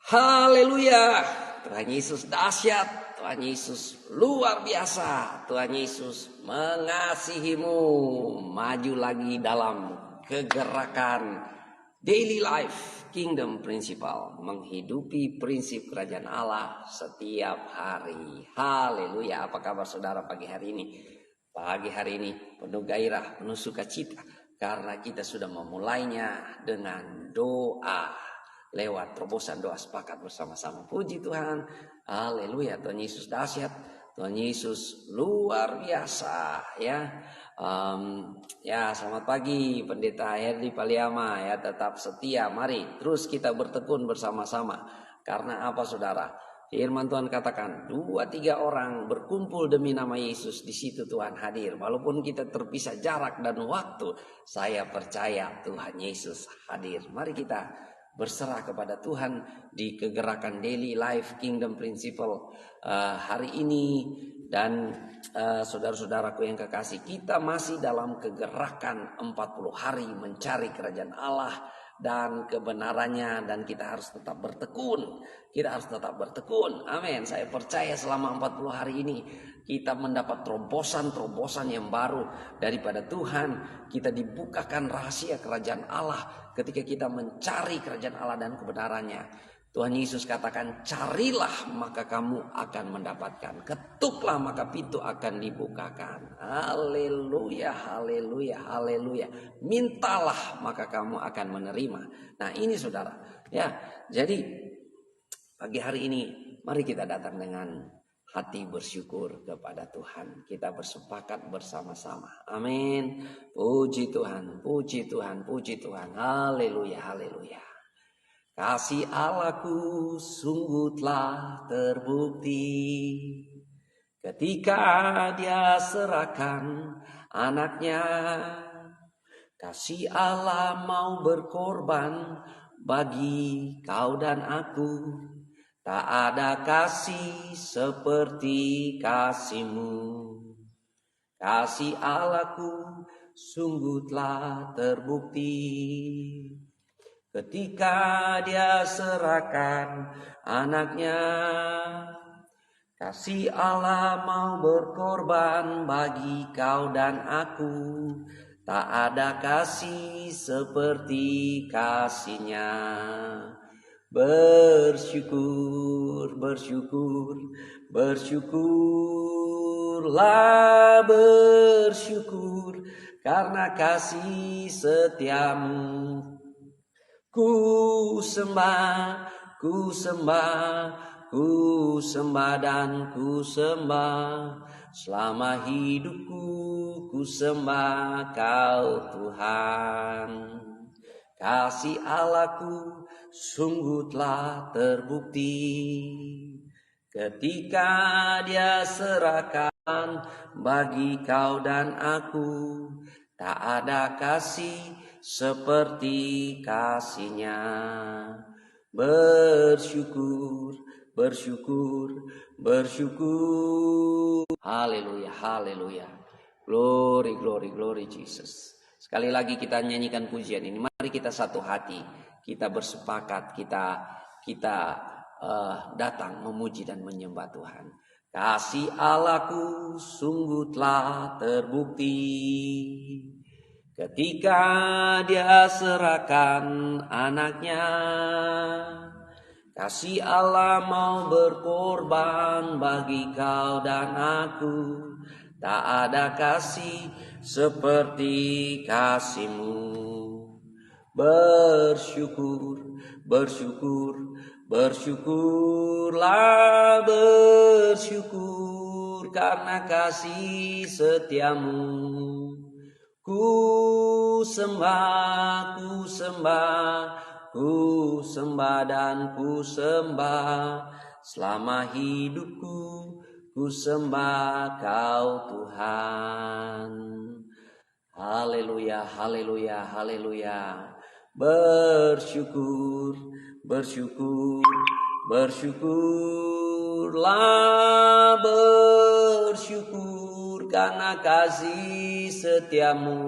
Haleluya. Tuhan Yesus dahsyat. Tuhan Yesus luar biasa. Tuhan Yesus mengasihimu. Maju lagi dalam kegerakan daily life kingdom principle. Menghidupi prinsip kerajaan Allah setiap hari. Haleluya. Apa kabar saudara pagi hari ini? Pagi hari ini penuh gairah, penuh sukacita. Karena kita sudah memulainya dengan doa. Lewat terobosan doa sepakat bersama-sama. Puji Tuhan. Haleluya. Tuhan Yesus dahsyat. Tuhan Yesus luar biasa. Ya, selamat pagi Pendeta Herdi Paliama. Ya, tetap setia. Mari terus kita bertekun bersama-sama. Karena apa saudara? Firman Tuhan katakan 2-3 orang berkumpul demi nama Yesus, di situ Tuhan hadir. Walaupun kita terpisah jarak dan waktu, saya percaya Tuhan Yesus hadir. Mari kita berserah kepada Tuhan di kegerakan daily life kingdom principle hari ini. Dan saudara-saudaraku yang kekasih, kita masih dalam kegerakan 40 hari mencari kerajaan Allah dan kebenarannya, dan kita harus tetap bertekun. Kita harus tetap bertekun. Amin. Saya percaya selama 40 hari ini kita mendapat terobosan-terobosan yang baru daripada Tuhan. Kita dibukakan rahasia kerajaan Allah ketika kita mencari kerajaan Allah dan kebenarannya. Tuhan Yesus katakan, carilah maka kamu akan mendapatkan. Ketuklah maka pintu akan dibukakan. Haleluya, haleluya, haleluya. Mintalah maka kamu akan menerima. Nah ini saudara. Ya, jadi pagi hari ini mari kita datang dengan hati bersyukur kepada Tuhan. Kita bersepakat bersama-sama. Amin. Puji Tuhan, puji Tuhan, puji Tuhan. Haleluya, haleluya. Kasih Allahku sungguh telah terbukti ketika Dia serahkan anaknya. Kasih Allah mau berkorban bagi kau dan aku. Tak ada kasih seperti kasih-Mu. Kasih Allahku sungguh telah terbukti ketika Dia serahkan anaknya. Kasih Allah mau berkorban bagi kau dan aku. Tak ada kasih seperti kasih-Nya. Bersyukur, bersyukur, bersyukurlah, bersyukur karena kasih setia-Mu. Ku sembah, ku sembah, ku sembah dan ku sembah. Selama hidupku ku sembah Kau Tuhan. Kasih Allahku sungguh telah terbukti ketika Dia serahkan bagi kau dan aku. Tak ada kasih seperti kasih-Nya. Bersyukur, bersyukur, bersyukur. Haleluya, haleluya. Glory, glory, glory Jesus. Sekali lagi kita nyanyikan pujian ini. Mari kita satu hati, kita bersepakat, kita datang memuji dan menyembah Tuhan. Kasih Allahku sungguh telah terbukti ketika Dia serahkan anaknya. Kasih Allah mau berkorban bagi kau dan aku. Tak ada kasih seperti kasih-Mu. Bersyukur, bersyukur, bersyukurlah, bersyukur karena kasih setia-Mu. Ku sembah, ku sembah, ku sembah dan ku sembah. Selama hidupku ku sembah Kau Tuhan. Haleluya, haleluya, haleluya. Bersyukur, bersyukur, bersyukurlah, bersyukur karena kasih setia-Mu.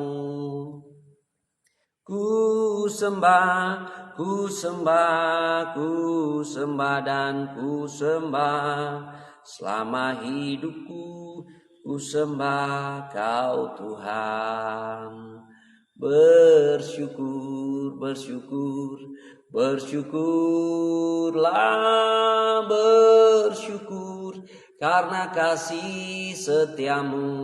Ku sembah, ku sembah dan ku sembah. Selama hidupku ku sembah Kau Tuhan. Bersyukur, bersyukur, bersyukurlah, bersyukur karena kasih setiamu.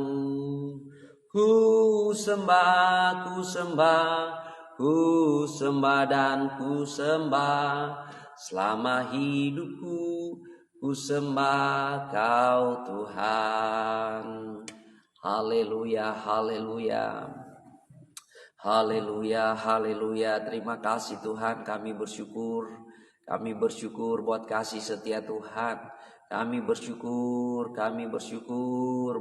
Ku sembah, ku sembah, ku sembah dan ku sembah. Selama hidupku ku sembah Kau Tuhan. Haleluya, haleluya. Haleluya, haleluya. Terima kasih Tuhan, kami bersyukur. Kami bersyukur buat kasih setia Tuhan. Kami bersyukur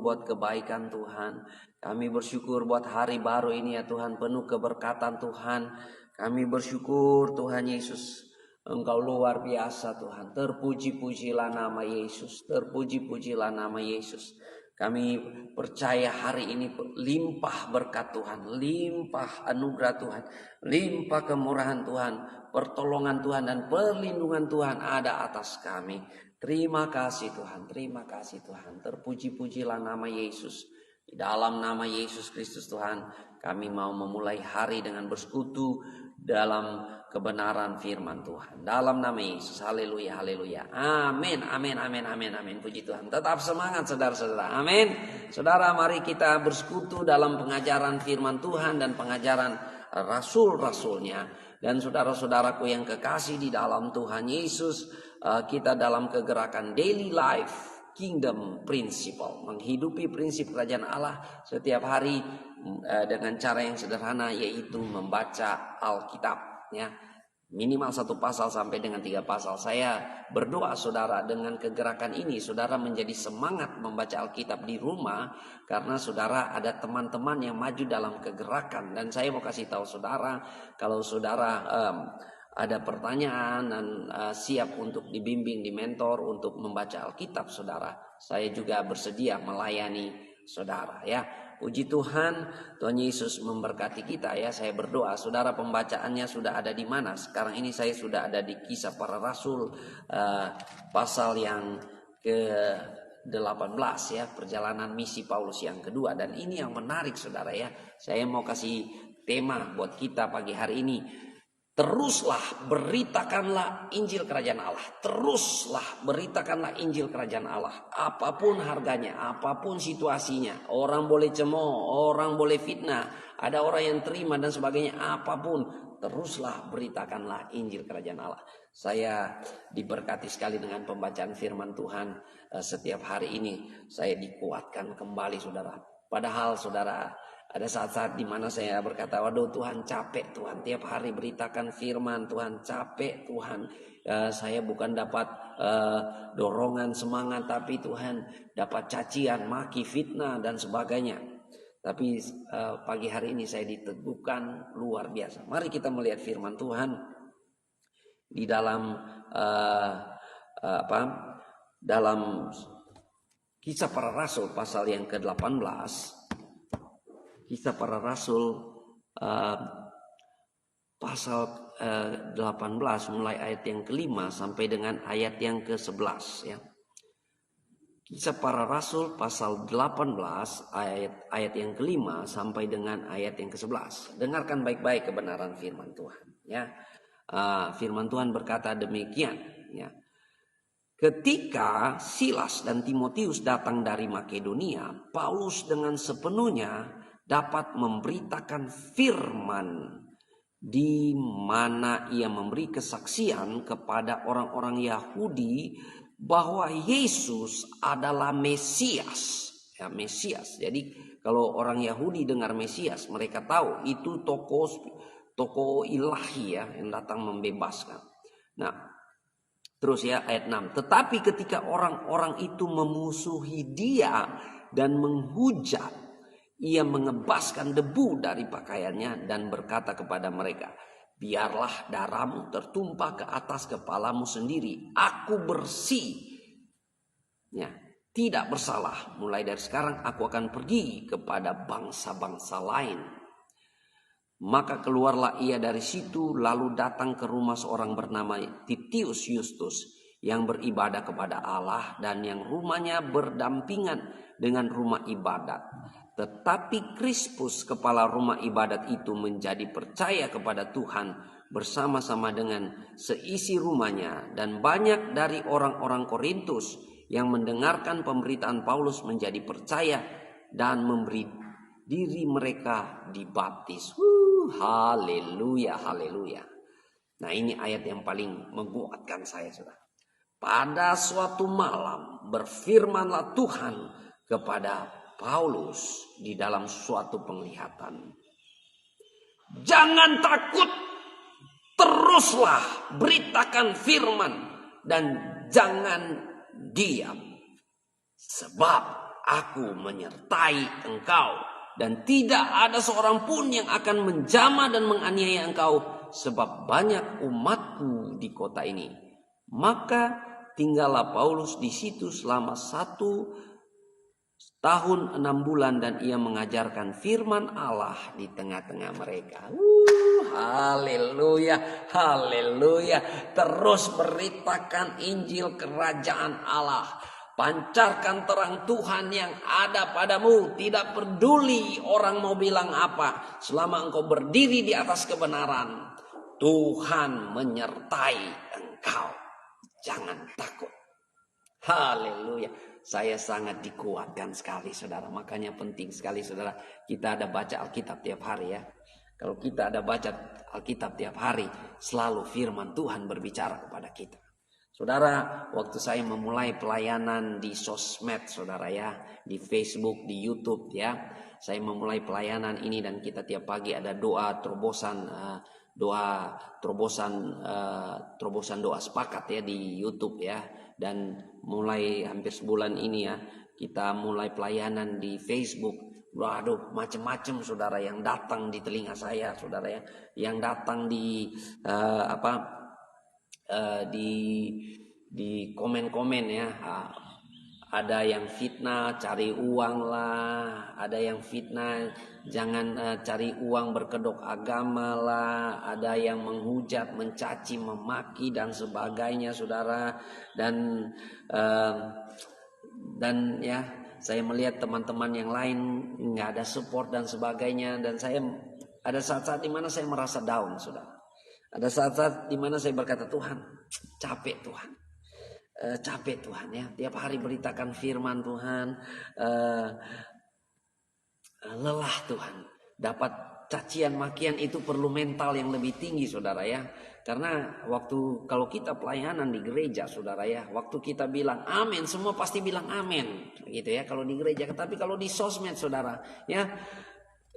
buat kebaikan Tuhan. Kami bersyukur buat hari baru ini ya Tuhan, penuh keberkatan Tuhan. Kami bersyukur Tuhan Yesus. Engkau luar biasa Tuhan. Terpuji-pujilah nama Yesus. Terpuji-pujilah nama Yesus. Kami percaya hari ini limpah berkat Tuhan, limpah anugerah Tuhan, limpah kemurahan Tuhan, pertolongan Tuhan dan perlindungan Tuhan ada atas kami. Terima kasih Tuhan, terima kasih Tuhan. Terpuji-pujilah nama Yesus. Di dalam nama Yesus Kristus Tuhan, kami mau memulai hari dengan bersekutu dalam kebenaran firman Tuhan. Dalam nama Yesus, haleluya, haleluya. Amin, amin, amin, amin, amin. Puji Tuhan. Tetap semangat saudara-saudara. Amin. Saudara, mari kita bersekutu dalam pengajaran firman Tuhan dan pengajaran rasul-rasulnya. Dan saudara-saudaraku yang kekasih di dalam Tuhan Yesus, kita dalam kegerakan daily life kingdom principle, menghidupi prinsip kerajaan Allah setiap hari dengan cara yang sederhana, yaitu membaca Alkitab, ya. Minimal 1 pasal sampai dengan 3 pasal. Saya berdoa saudara, dengan kegerakan ini saudara menjadi semangat membaca Alkitab di rumah, karena saudara ada teman-teman yang maju dalam kegerakan. Dan saya mau kasih tahu saudara, kalau saudara ada pertanyaan dan siap untuk dibimbing, dimentor untuk membaca Alkitab saudara, saya juga bersedia melayani saudara, ya. Puji Tuhan, Tuhan Yesus memberkati kita, ya. Saya berdoa saudara pembacaannya sudah ada di mana. Sekarang ini saya sudah ada di Kisah Para Rasul pasal yang ke-18, ya, perjalanan misi Paulus yang kedua. Dan ini yang menarik saudara, ya. Saya mau kasih tema buat kita pagi hari ini. Teruslah beritakanlah Injil Kerajaan Allah. Teruslah beritakanlah Injil Kerajaan Allah. Apapun harganya, apapun situasinya. Orang boleh cemooh, orang boleh fitnah. Ada orang yang terima dan sebagainya. Apapun, teruslah beritakanlah Injil Kerajaan Allah. Saya diberkati sekali dengan pembacaan firman Tuhan setiap hari ini. Saya dikuatkan kembali saudara. Padahal saudara, ada saat-saat di mana saya berkata, waduh Tuhan, capek Tuhan, tiap hari beritakan firman Tuhan, capek Tuhan. Saya bukan dapat dorongan semangat, tapi Tuhan dapat cacian, maki, fitnah dan sebagainya. Tapi pagi hari ini saya diteguhkan luar biasa. Mari kita melihat firman Tuhan di dalam dalam Kisah Para Rasul pasal yang ke-18. Kisah Para Rasul pasal 18 mulai ayat yang ke-5 sampai dengan ayat yang ke-11, ya. Kisah Para Rasul pasal 18 ayat yang ke-5 sampai dengan ayat yang ke-11. Dengarkan baik-baik kebenaran firman Tuhan, ya. Firman Tuhan berkata demikian, ya. Ketika Silas dan Timotius datang dari Makedonia, Paulus dengan sepenuhnya dapat memberitakan firman, di mana ia memberi kesaksian kepada orang-orang Yahudi bahwa Yesus adalah Mesias, ya, Mesias. Jadi kalau orang Yahudi dengar Mesias, mereka tahu itu tokoh ilahi, ya, yang datang membebaskan. Nah, terus ya ayat 6. Tetapi ketika orang-orang itu memusuhi dia dan menghujat, ia mengebaskan debu dari pakaiannya dan berkata kepada mereka, biarlah darahmu tertumpah ke atas kepalamu sendiri. Aku bersih, ya, tidak bersalah. Mulai dari sekarang aku akan pergi kepada bangsa-bangsa lain. Maka keluarlah ia dari situ lalu datang ke rumah seorang bernama Titius Justus yang beribadah kepada Allah dan yang rumahnya berdampingan dengan rumah ibadat. Tetapi Krispus kepala rumah ibadat itu menjadi percaya kepada Tuhan bersama-sama dengan seisi rumahnya, dan banyak dari orang-orang Korintus yang mendengarkan pemberitaan Paulus menjadi percaya dan memberi diri mereka dibaptis. Haleluya, haleluya. Nah, ini ayat yang paling menguatkan saya, saudara. Pada suatu malam berfirmanlah Tuhan kepada Paulus di dalam suatu penglihatan. Jangan takut, teruslah beritakan firman dan jangan diam. Sebab aku menyertai engkau. Dan tidak ada seorang pun yang akan menjamah dan menganiaya engkau, sebab banyak umatku di kota ini. Maka tinggallah Paulus di situ selama 1 tahun 6 bulan dan ia mengajarkan firman Allah di tengah-tengah mereka. Haleluya, haleluya. Terus beritakan Injil kerajaan Allah. Pancarkan terang Tuhan yang ada padamu. Tidak peduli orang mau bilang apa. Selama engkau berdiri di atas kebenaran, Tuhan menyertai engkau. Jangan takut. Haleluya. Saya sangat dikuatkan sekali, saudara. Makanya penting sekali, saudara, kita ada baca Alkitab tiap hari ya. Kalau kita ada baca Alkitab tiap hari, selalu firman Tuhan berbicara kepada kita. Saudara, waktu saya memulai pelayanan di sosmed, saudara ya, di Facebook, di YouTube ya, saya memulai pelayanan ini dan kita tiap pagi ada doa terobosan doa sepakat ya di YouTube ya. Dan mulai hampir sebulan ini ya, kita mulai pelayanan di Facebook. Waduh, macam-macam saudara yang datang di telinga saya, saudara ya, yang datang di di komen-komen ya. Ada yang fitnah cari uang lah, ada yang fitnah jangan cari uang berkedok agama lah, ada yang menghujat, mencaci, memaki dan sebagainya, saudara. Dan ya, saya melihat teman-teman yang lain nggak ada support dan sebagainya, dan saya ada saat-saat di mana saya merasa down, saudara. Ada saat-saat di mana saya berkata, Tuhan, capek Tuhan. Capek Tuhan ya, tiap hari beritakan firman Tuhan, lelah Tuhan. Dapat cacian makian itu perlu mental yang lebih tinggi, saudara ya. Karena kalau kita pelayanan di gereja, saudara ya, waktu kita bilang amin, semua pasti bilang amin gitu ya kalau di gereja. Tapi kalau di sosmed, saudara ya,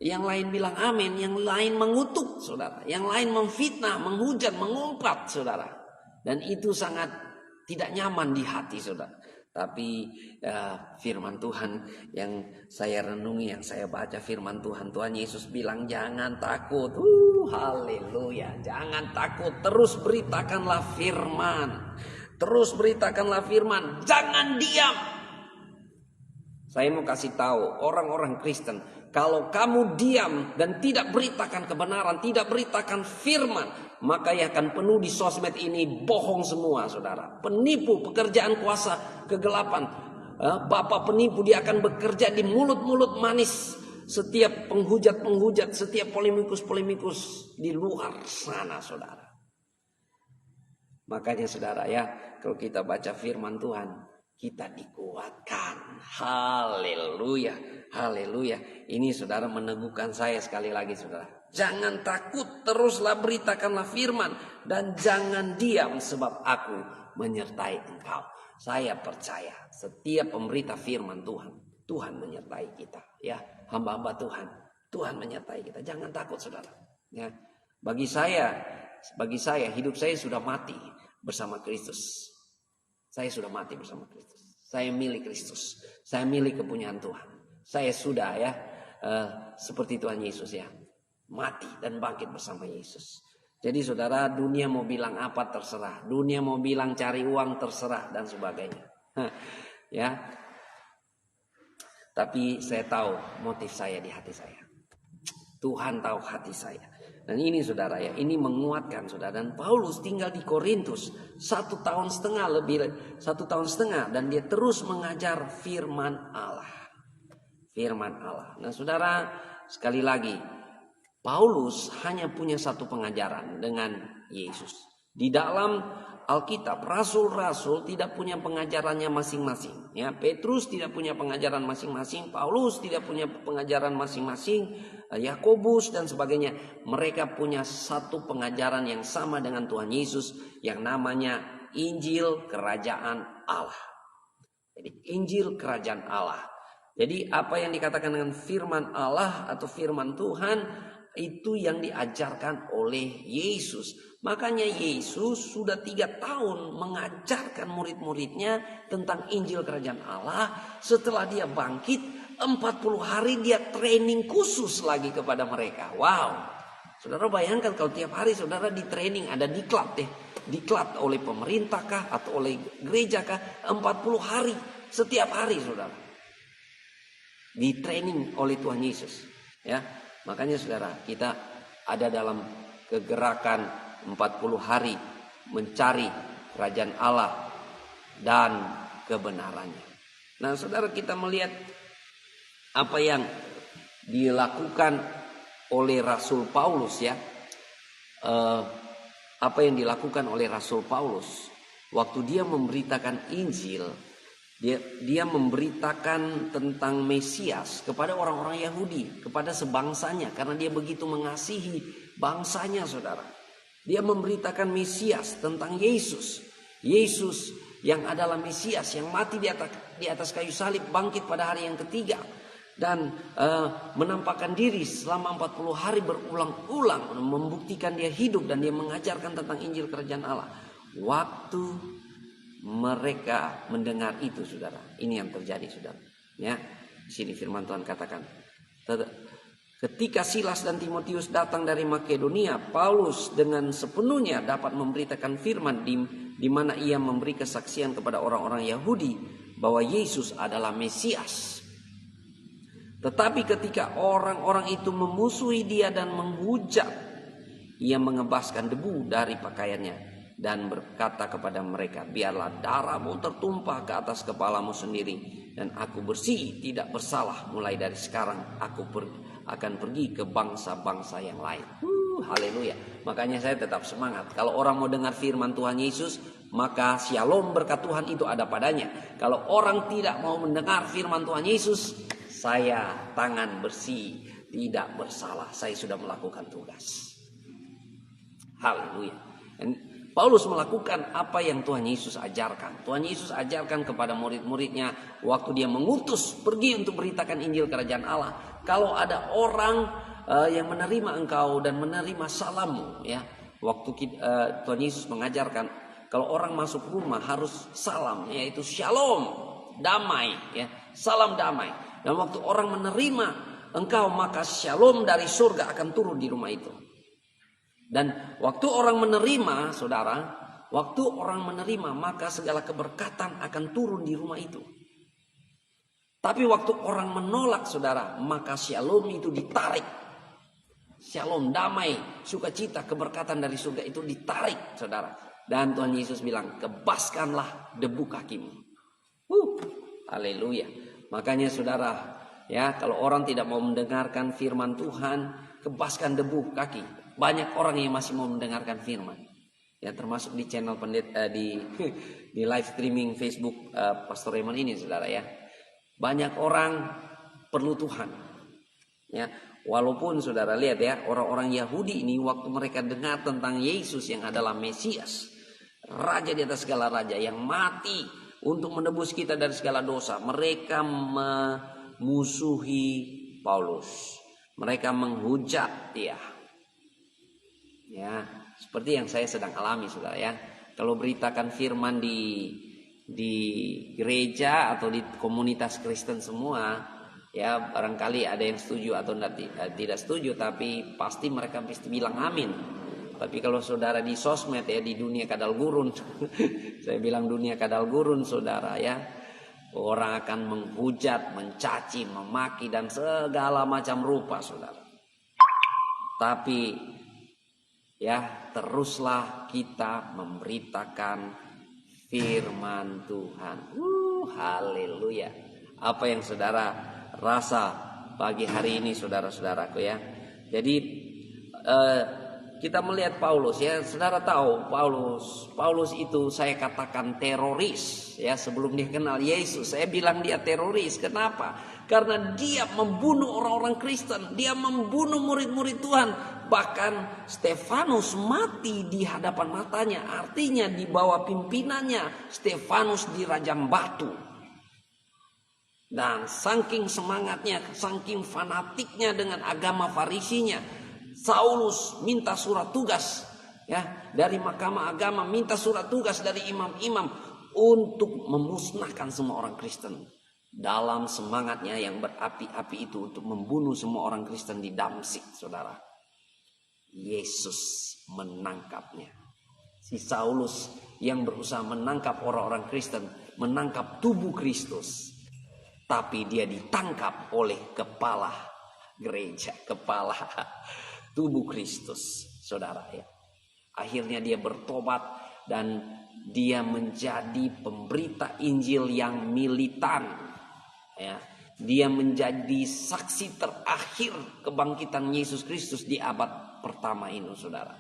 yang lain bilang amin, yang lain mengutuk, saudara, yang lain memfitnah, menghujat, mengumpat, saudara. Dan itu sangat tidak nyaman di hati, saudara. Tapi firman Tuhan yang saya renungi, yang saya baca firman Tuhan, Tuhan Yesus bilang jangan takut. Haleluya, jangan takut. Terus beritakanlah firman. Terus beritakanlah firman. Jangan diam. Saya mau kasih tahu orang-orang Kristen, kalau kamu diam dan tidak beritakan kebenaran, tidak beritakan firman, maka ia akan penuh di sosmed ini bohong semua, saudara. Penipu, pekerjaan kuasa kegelapan. Bapak penipu, dia akan bekerja di mulut-mulut manis. Setiap penghujat-penghujat, setiap polemikus-polemikus di luar sana, saudara. Makanya saudara ya, kalau kita baca firman Tuhan, kita dikuatkan. Haleluya, haleluya. Ini saudara meneguhkan saya sekali lagi, saudara. Jangan takut, teruslah beritakanlah firman dan jangan diam, sebab aku menyertai engkau. Saya percaya setiap pemberita firman Tuhan, Tuhan menyertai kita ya. Hamba-hamba Tuhan, Tuhan menyertai kita. Jangan takut, saudara ya. Bagi saya hidup saya sudah mati bersama Kristus. Saya sudah mati bersama Kristus. Saya milik Kristus. Saya milik kepunyaan Tuhan. Saya sudah ya seperti Tuhan Yesus ya, mati dan bangkit bersama Yesus. Jadi saudara, dunia mau bilang apa terserah. Dunia mau bilang cari uang terserah dan sebagainya. Ya. Tapi saya tahu motif saya di hati saya. Tuhan tahu hati saya. Dan ini saudara ya, ini menguatkan saudara. Dan Paulus tinggal di Korintus 1,5 tahun lebih 1,5 tahun, dan dia terus mengajar firman Allah. Firman Allah. Nah saudara, sekali lagi, Paulus hanya punya satu pengajaran dengan Yesus. Di dalam Alkitab, rasul-rasul tidak punya pengajarannya masing-masing. Ya, Petrus tidak punya pengajaran masing-masing, Paulus tidak punya pengajaran masing-masing, Yakobus dan sebagainya. Mereka punya satu pengajaran yang sama dengan Tuhan Yesus yang namanya Injil Kerajaan Allah. Jadi Injil Kerajaan Allah. Jadi apa yang dikatakan dengan firman Allah atau firman Tuhan itu yang diajarkan oleh Yesus. Makanya Yesus sudah 3 tahun mengajarkan murid-muridnya tentang Injil Kerajaan Allah. Setelah dia bangkit 40 hari dia training khusus lagi kepada mereka. Wow. Saudara bayangkan kalau tiap hari saudara di training, ada diklat deh. Diklat oleh pemerintah kah atau oleh gereja kah, 40 hari setiap hari saudara. Di training oleh Tuhan Yesus. Ya. Makanya saudara, kita ada dalam kegerakan 40 hari mencari kerajaan Allah dan kebenarannya. Nah saudara, kita melihat apa yang dilakukan oleh Rasul Paulus ya. Apa yang dilakukan oleh Rasul Paulus waktu dia memberitakan Injil. Dia memberitakan tentang Mesias kepada orang-orang Yahudi, kepada sebangsanya, karena dia begitu mengasihi bangsanya saudara. Dia memberitakan Mesias tentang Yesus. Yesus yang adalah Mesias yang mati di atas kayu salib, bangkit pada hari yang ketiga. Dan menampakkan diri selama 40 hari berulang-ulang, membuktikan dia hidup dan dia mengajarkan tentang Injil Kerajaan Allah. Waktu mereka mendengar itu saudara, ini yang terjadi saudara. Ya, di sini firman Tuhan katakan, ketika Silas dan Timotius datang dari Makedonia, Paulus dengan sepenuhnya dapat memberitakan firman di mana ia memberi kesaksian kepada orang-orang Yahudi bahwa Yesus adalah Mesias. Tetapi ketika orang-orang itu memusuhi dia dan menghujat, ia mengebaskan debu dari pakaiannya dan berkata kepada mereka, biarlah darahmu tertumpah ke atas kepalamu sendiri, dan aku bersih, tidak bersalah. Mulai dari sekarang aku akan pergi ke bangsa-bangsa yang lain. Haleluya. Makanya saya tetap semangat. Kalau orang mau dengar firman Tuhan Yesus, maka shalom berkat Tuhan itu ada padanya. Kalau orang tidak mau mendengar firman Tuhan Yesus, saya tangan bersih, tidak bersalah. Saya sudah melakukan tugas. Haleluya. Paulus melakukan apa yang Tuhan Yesus ajarkan. Tuhan Yesus ajarkan kepada murid-muridnya waktu dia mengutus pergi untuk beritakan Injil Kerajaan Allah. Kalau ada orang yang menerima engkau dan menerima salammu, ya, waktu Tuhan Yesus mengajarkan kalau orang masuk rumah harus salam, yaitu shalom, damai, ya, salam damai. Dan waktu orang menerima engkau, maka shalom dari surga akan turun di rumah itu. Dan waktu orang menerima, saudara, waktu orang menerima, maka segala keberkatan akan turun di rumah itu. Tapi waktu orang menolak, saudara, maka shalom itu ditarik. Shalom, damai, sukacita, keberkatan dari surga itu ditarik, saudara. Dan Tuhan Yesus bilang, kebaskanlah debu kakimu. Haleluya. Makanya saudara, ya, kalau orang tidak mau mendengarkan firman Tuhan, kebaskan debu kaki. Banyak orang yang masih mau mendengarkan firman. Ya, termasuk di channel di live streaming Facebook Pastor Raymond ini saudara ya. Banyak orang perlu Tuhan. Ya, walaupun saudara lihat ya, orang-orang Yahudi ini waktu mereka dengar tentang Yesus yang adalah Mesias, raja di atas segala raja yang mati untuk menebus kita dari segala dosa, mereka memusuhi Paulus. Mereka menghujat dia. Ya, seperti yang saya sedang alami saudara ya. Kalau beritakan firman di gereja atau di komunitas Kristen semua, ya barangkali ada yang setuju atau tidak setuju, tapi pasti mereka pasti bilang amin. Tapi kalau saudara di sosmed ya, di dunia kadal gurun, saya bilang dunia kadal gurun saudara ya, orang akan menghujat, mencaci, memaki dan segala macam rupa saudara. Tapi Ya, teruslah kita memberitakan firman Tuhan. Haleluya. Apa yang saudara rasa pagi hari ini, saudara-saudaraku ya. Jadi kita melihat Paulus ya, saudara tahu Paulus itu saya katakan teroris ya, sebelum dia kenal Yesus saya bilang dia teroris. Kenapa? Karena dia membunuh orang-orang Kristen, dia membunuh murid-murid Tuhan. Bahkan Stefanus mati di hadapan matanya, artinya di bawah pimpinannya Stefanus dirajam batu. Dan saking semangatnya, saking fanatiknya dengan agama Farisinya, Saulus minta surat tugas ya dari Mahkamah Agama, minta surat tugas dari imam-imam untuk memusnahkan semua orang Kristen. Dalam semangatnya yang berapi-api itu untuk membunuh semua orang Kristen di Damsyik, saudara, Yesus menangkapnya. Si Saulus yang berusaha menangkap orang-orang Kristen, menangkap tubuh Kristus, tapi dia ditangkap oleh kepala gereja, kepala tubuh Kristus, saudara ya. Akhirnya dia bertobat dan dia menjadi pemberita Injil yang militan. Ya, dia menjadi saksi terakhir kebangkitan Yesus Kristus di abad pertama ini, saudara.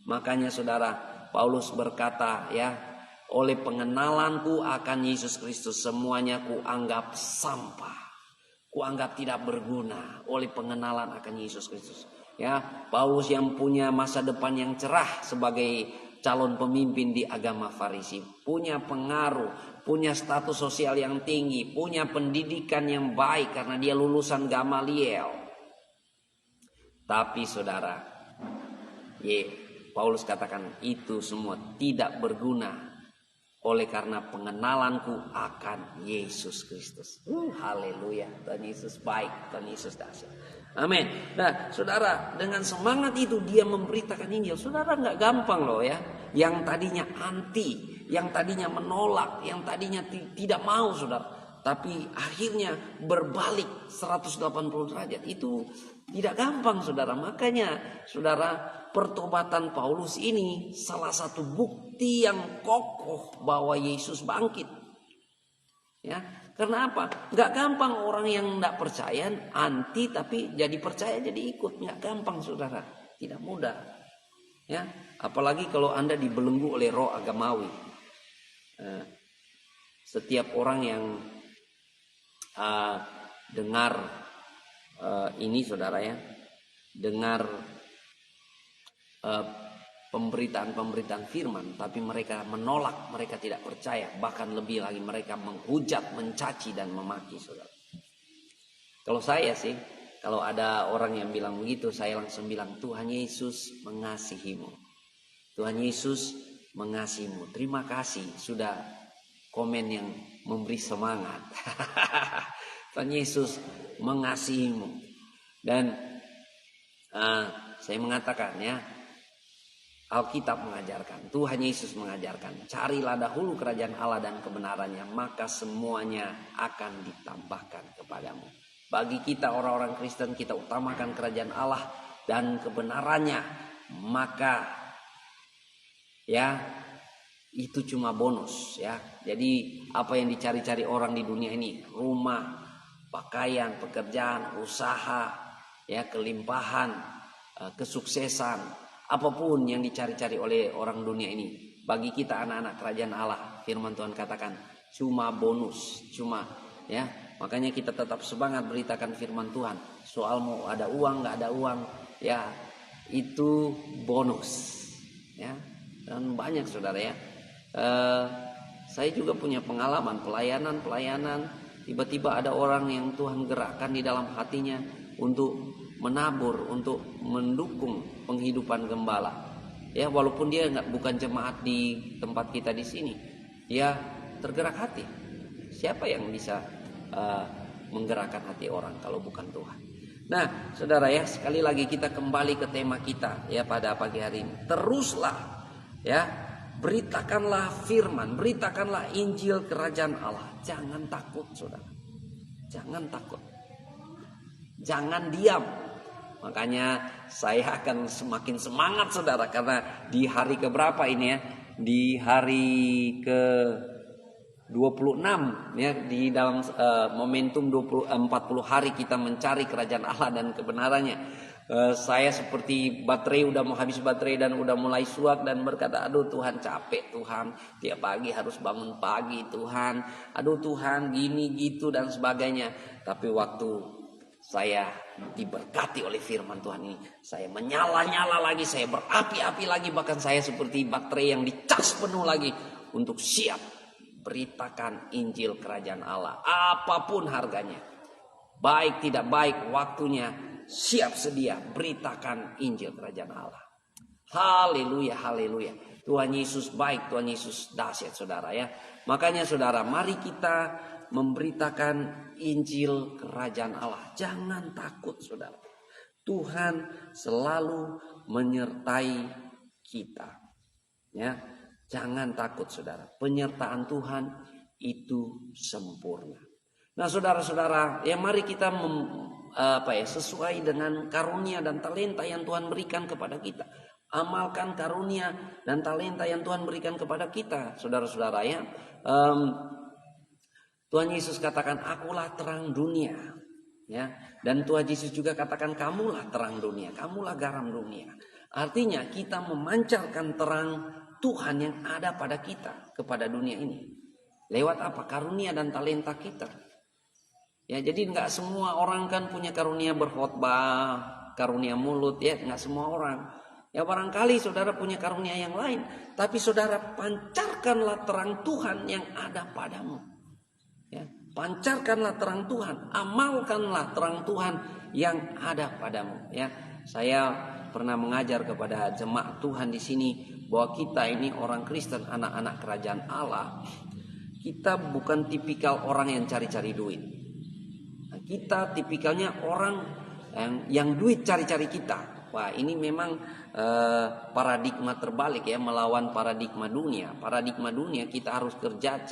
Makanya saudara, Paulus berkata ya, oleh pengenalanku akan Yesus Kristus semuanya kuanggap sampah, kuanggap tidak berguna oleh pengenalan akan Yesus Kristus. Ya, Paulus yang punya masa depan yang cerah sebagai calon pemimpin di agama Farisi, punya pengaruh, punya status sosial yang tinggi, punya pendidikan yang baik karena dia lulusan Gamaliel. Tapi saudara, Paulus katakan itu semua tidak berguna oleh karena pengenalanku akan Yesus Kristus. Haleluya. Tuhan Yesus baik, Tuhan Yesus dahsyat. Amin. Nah, saudara, dengan semangat itu dia memberitakan Injil. Saudara, nggak gampang loh ya. Yang tadinya anti, yang tadinya menolak, yang tadinya tidak mau, saudara. Tapi akhirnya berbalik 180 derajat. Itu tidak gampang, saudara. Makanya, saudara, pertobatan Paulus ini salah satu bukti yang kokoh bahwa Yesus bangkit. Ya, karena apa? Nggak gampang orang yang nggak percaya anti tapi jadi percaya jadi ikut, nggak gampang, saudara. Tidak mudah. Ya, apalagi kalau Anda dibelenggu oleh roh agamawi. Setiap orang yang dengar ini, saudara ya, dengar pemberitaan firman, tapi mereka menolak, mereka tidak percaya, bahkan lebih lagi mereka menghujat, mencaci dan memaki, saudara. Kalau saya sih, kalau ada orang yang bilang begitu, saya langsung bilang Tuhan Yesus mengasihimu. Tuhan Yesus mengasihimu. Terima kasih sudah komen yang memberi semangat. Tuhan Yesus mengasihimu. Dan saya mengatakan ya, Alkitab mengajarkan, Tuhan Yesus mengajarkan, carilah dahulu kerajaan Allah dan kebenarannya, maka semuanya akan ditambahkan kepadamu. Bagi kita orang-orang Kristen, kita utamakan kerajaan Allah dan kebenarannya, maka ya itu cuma bonus ya. Jadi apa yang dicari-cari orang di dunia ini, rumah, pakaian, pekerjaan, usaha, ya, kelimpahan, kesuksesan, apapun yang dicari-cari oleh orang dunia ini, bagi kita anak-anak kerajaan Allah, firman Tuhan katakan cuma bonus, cuma ya. Makanya kita tetap semangat beritakan firman Tuhan. Soal mau ada uang nggak ada uang, ya itu bonus, ya. Dan banyak, saudara ya. Saya juga punya pengalaman pelayanan. Tiba-tiba ada orang yang Tuhan gerakkan di dalam hatinya untuk menabur, untuk mendukung penghidupan gembala. Ya, walaupun dia bukan jemaat di tempat kita di sini, ya tergerak hati. Siapa yang bisa menggerakkan hati orang kalau bukan Tuhan? Nah, saudara ya, sekali lagi kita kembali ke tema kita ya pada pagi hari ini. Teruslah ya, beritakanlah firman, beritakanlah Injil kerajaan Allah. Jangan takut, saudara. Jangan takut. Jangan diam. Makanya saya akan semakin semangat saudara, karena di hari keberapa ini ya? Di hari ke 26 ya, di dalam momentum 40 hari kita mencari kerajaan Allah dan kebenarannya. Saya seperti baterai, udah mau habis baterai dan udah mulai suak dan berkata, aduh Tuhan, capek Tuhan, tiap pagi harus bangun pagi Tuhan, aduh Tuhan gini gitu dan sebagainya. Tapi waktu saya diberkati oleh firman Tuhan ini, saya menyala-nyala lagi, saya berapi-api lagi, bahkan saya seperti baterai yang dicas penuh lagi untuk siap beritakan Injil kerajaan Allah, apapun harganya, baik tidak baik, waktunya siap sedia beritakan Injil kerajaan Allah. Haleluya, haleluya. Tuhan Yesus baik, Tuhan Yesus dahsyat saudara ya. Makanya saudara, mari kita memberitakan Injil kerajaan Allah. Jangan takut saudara. Tuhan selalu menyertai kita. Ya, jangan takut saudara. Penyertaan Tuhan itu sempurna. Nah saudara-saudara, ya mari kita sesuai dengan karunia dan talenta yang Tuhan berikan kepada kita. Amalkan karunia dan talenta yang Tuhan berikan kepada kita, saudara-saudara ya. Tuhan Yesus katakan, akulah terang dunia. Ya, dan Tuhan Yesus juga katakan, kamulah terang dunia, kamulah garam dunia. Artinya kita memancarkan terang Tuhan yang ada pada kita kepada dunia ini. Lewat apa? Karunia dan talenta kita. Ya, jadi nggak semua orang kan punya karunia berkhotbah, karunia mulut ya, nggak semua orang. Ya barangkali saudara punya karunia yang lain, tapi saudara pancarkanlah terang Tuhan yang ada padamu. Ya, pancarkanlah terang Tuhan, amalkanlah terang Tuhan yang ada padamu. Ya, saya pernah mengajar kepada jemaat Tuhan di sini bahwa kita ini orang Kristen, anak-anak kerajaan Allah. Kita bukan tipikal orang yang cari-cari duit. Nah, kita tipikalnya orang yang duit cari-cari kita. Wah, ini memang paradigma terbalik ya, melawan paradigma dunia. Paradigma dunia kita harus kerja,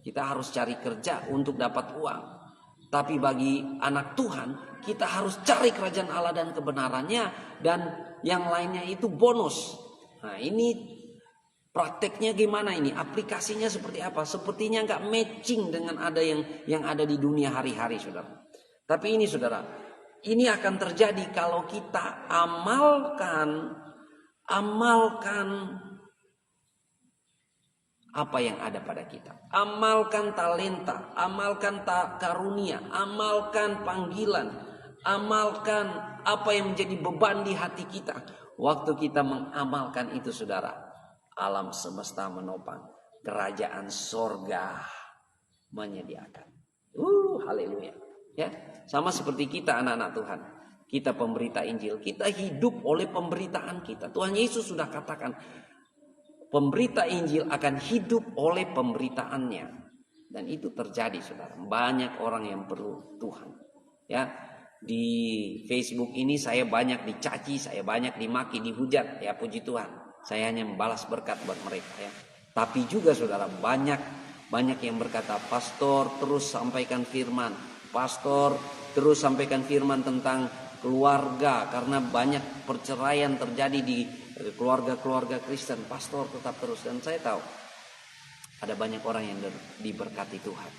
kita harus cari kerja untuk dapat uang. Tapi bagi anak Tuhan, kita harus cari kerajaan Allah dan kebenarannya, dan yang lainnya itu bonus. Nah, ini prakteknya gimana ini? Aplikasinya seperti apa? Sepertinya nggak matching dengan ada yang ada di dunia hari-hari, saudara. Tapi ini, saudara, ini akan terjadi kalau kita amalkan apa yang ada pada kita. Amalkan talenta, amalkan karunia, amalkan panggilan, amalkan apa yang menjadi beban di hati kita. Waktu kita mengamalkan itu, saudara, alam semesta menopang, kerajaan sorga menyediakan. Haleluya. Ya, sama seperti kita anak-anak Tuhan. Kita pemberita Injil, kita hidup oleh pemberitaan kita. Tuhan Yesus sudah katakan, pemberita Injil akan hidup oleh pemberitaannya. Dan itu terjadi, saudara. Banyak orang yang perlu Tuhan. Ya, di Facebook ini saya banyak dicaci, saya banyak dimaki, dihujat. Ya, puji Tuhan. Saya hanya membalas berkat buat mereka. Ya. Tapi juga, saudara, banyak yang berkata, pastor terus sampaikan firman. Pastor terus sampaikan firman tentang keluarga, karena banyak perceraian terjadi di keluarga-keluarga Kristen. Pastor tetap terus, dan saya tahu ada banyak orang yang diberkati Tuhan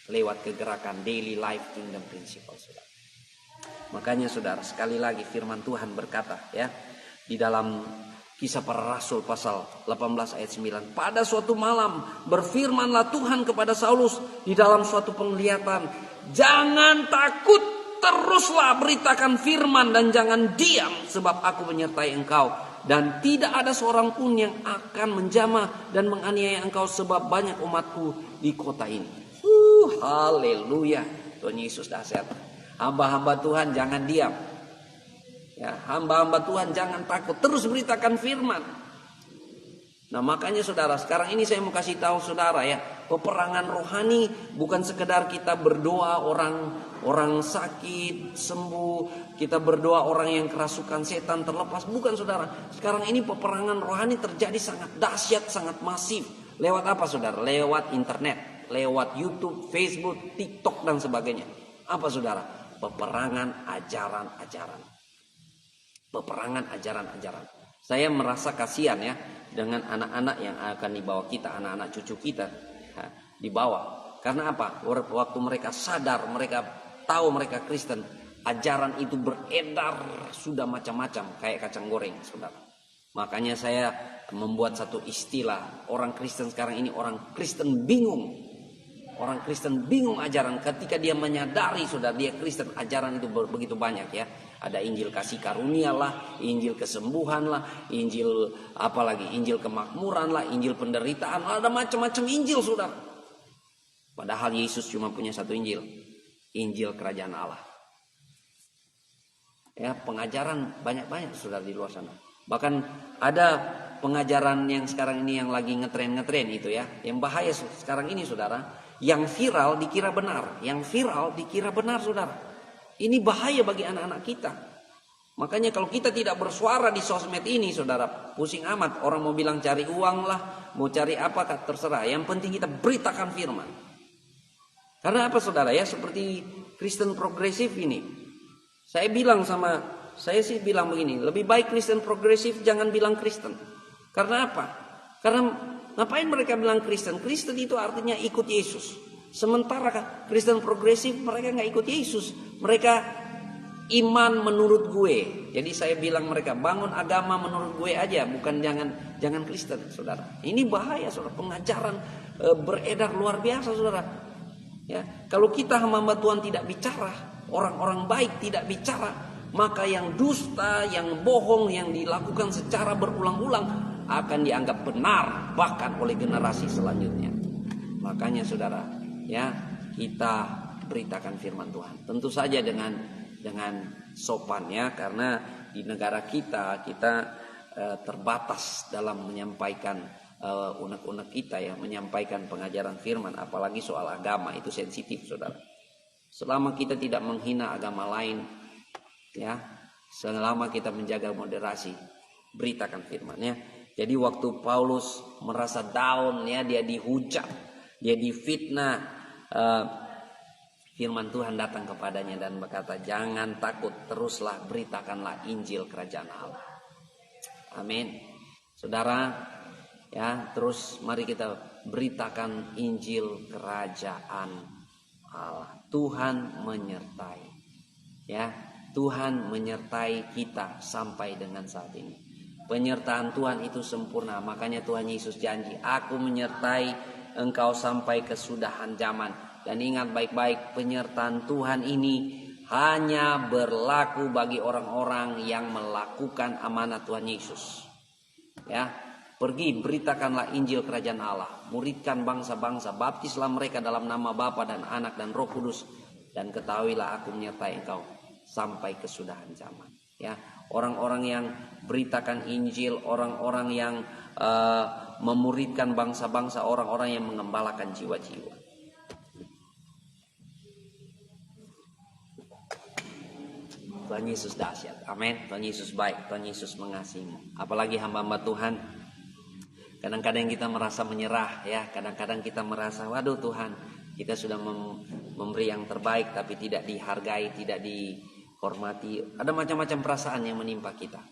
lewat kegerakan Daily Life Kingdom Principle, saudara. Makanya, saudara, sekali lagi firman Tuhan berkata ya di dalam Kisah Para Rasul pasal 18 ayat 9. Pada suatu malam berfirmanlah Tuhan kepada Saulus di dalam suatu penglihatan, jangan takut, teruslah beritakan firman dan jangan diam, sebab aku menyertai engkau. Dan tidak ada seorang pun yang akan menjamah dan menganiaya engkau, sebab banyak umatku di kota ini. Haleluya. Tuhan Yesus dahsyat. Hamba-hamba Tuhan jangan diam. Ya, hamba-hamba Tuhan jangan takut, terus beritakan firman. Nah, makanya saudara, sekarang ini saya mau kasih tahu saudara ya, peperangan rohani bukan sekedar kita berdoa orang sakit sembuh, kita berdoa orang yang kerasukan setan terlepas, bukan saudara. Sekarang ini peperangan rohani terjadi sangat dahsyat, sangat masif. Lewat apa, saudara? Lewat internet, lewat YouTube, Facebook, TikTok dan sebagainya. Apa, saudara? Peperangan ajaran-ajaran. peperangan ajaran-ajaran. Saya merasa kasihan ya dengan anak-anak yang akan dibawa kita, anak-anak cucu kita ya, dibawa. Karena apa? Waktu mereka sadar, mereka tahu mereka Kristen, ajaran itu beredar sudah macam-macam kayak kacang goreng, saudara. Makanya saya membuat satu istilah, orang Kristen sekarang ini orang Kristen bingung. Orang Kristen bingung ajaran ketika dia menyadari saudara dia Kristen, ajaran itu begitu banyak ya. Ada Injil kasih karunia lah, Injil kesembuhan lah, Injil apalagi, Injil kemakmuran lah, Injil penderitaan lah, ada macam-macam Injil saudara. Padahal Yesus cuma punya satu Injil, Injil kerajaan Allah. Ya, pengajaran banyak-banyak saudara di luar sana. Bahkan ada pengajaran yang sekarang ini yang lagi ngetren itu ya, yang bahaya sekarang ini saudara, yang viral dikira benar, yang viral dikira benar saudara. Ini bahaya bagi anak-anak kita. Makanya kalau kita tidak bersuara di sosmed ini saudara, pusing amat. Orang mau bilang cari uang lah, mau cari apa terserah. Yang penting kita beritakan firman. Karena apa saudara ya, seperti Kristen progresif ini. Saya sih bilang begini, lebih baik Kristen progresif jangan bilang Kristen. Karena apa? Karena ngapain mereka bilang Kristen? Kristen itu artinya ikut Yesus. Sementara Kristen progresif mereka nggak ikut Yesus. Mereka iman menurut gue. Jadi saya bilang mereka bangun agama menurut gue aja, bukan jangan Kristen, saudara. Ini bahaya, saudara. Pengajaran beredar luar biasa, saudara. Ya, kalau kita hamba Tuhan tidak bicara, orang-orang baik tidak bicara, maka yang dusta, yang bohong, yang dilakukan secara berulang-ulang akan dianggap benar bahkan oleh generasi selanjutnya. Makanya saudara, ya, kita beritakan firman Tuhan. Tentu saja dengan sopan ya, karena di negara kita terbatas dalam menyampaikan unek-unek kita ya, menyampaikan pengajaran firman, apalagi soal agama itu sensitif saudara. Selama kita tidak menghina agama lain ya, selama kita menjaga moderasi, beritakan firman ya. Jadi waktu Paulus merasa down ya, dia dihujat, dia difitnah, firman Tuhan datang kepadanya dan berkata, jangan takut, teruslah beritakanlah Injil kerajaan Allah. Amin. Saudara ya, terus mari kita beritakan Injil kerajaan Allah. Tuhan menyertai ya, Tuhan menyertai kita sampai dengan saat ini. Penyertaan Tuhan itu sempurna. Makanya Tuhan Yesus janji, aku menyertai engkau sampai kesudahan zaman. Dan ingat baik-baik, penyertaan Tuhan ini hanya berlaku bagi orang-orang yang melakukan amanat Tuhan Yesus. Ya, pergi beritakanlah Injil kerajaan Allah, muridkan bangsa-bangsa, baptislah mereka dalam nama Bapa dan Anak dan Roh Kudus, dan ketahuilah aku menyertai engkau sampai kesudahan zaman. Ya, orang-orang yang beritakan Injil, orang-orang yang memuridkan bangsa-bangsa, orang-orang yang mengembalakan jiwa-jiwa. Tuhan Yesus dahsyat. Amin. Tuhan Yesus baik. Tuhan Yesus mengasihimu. Apalagi hamba-hamba Tuhan, kadang-kadang kita merasa menyerah ya. Kadang-kadang kita merasa, waduh Tuhan, kita sudah memberi yang terbaik tapi tidak dihargai, tidak dihormati. Ada macam-macam perasaan yang menimpa kita.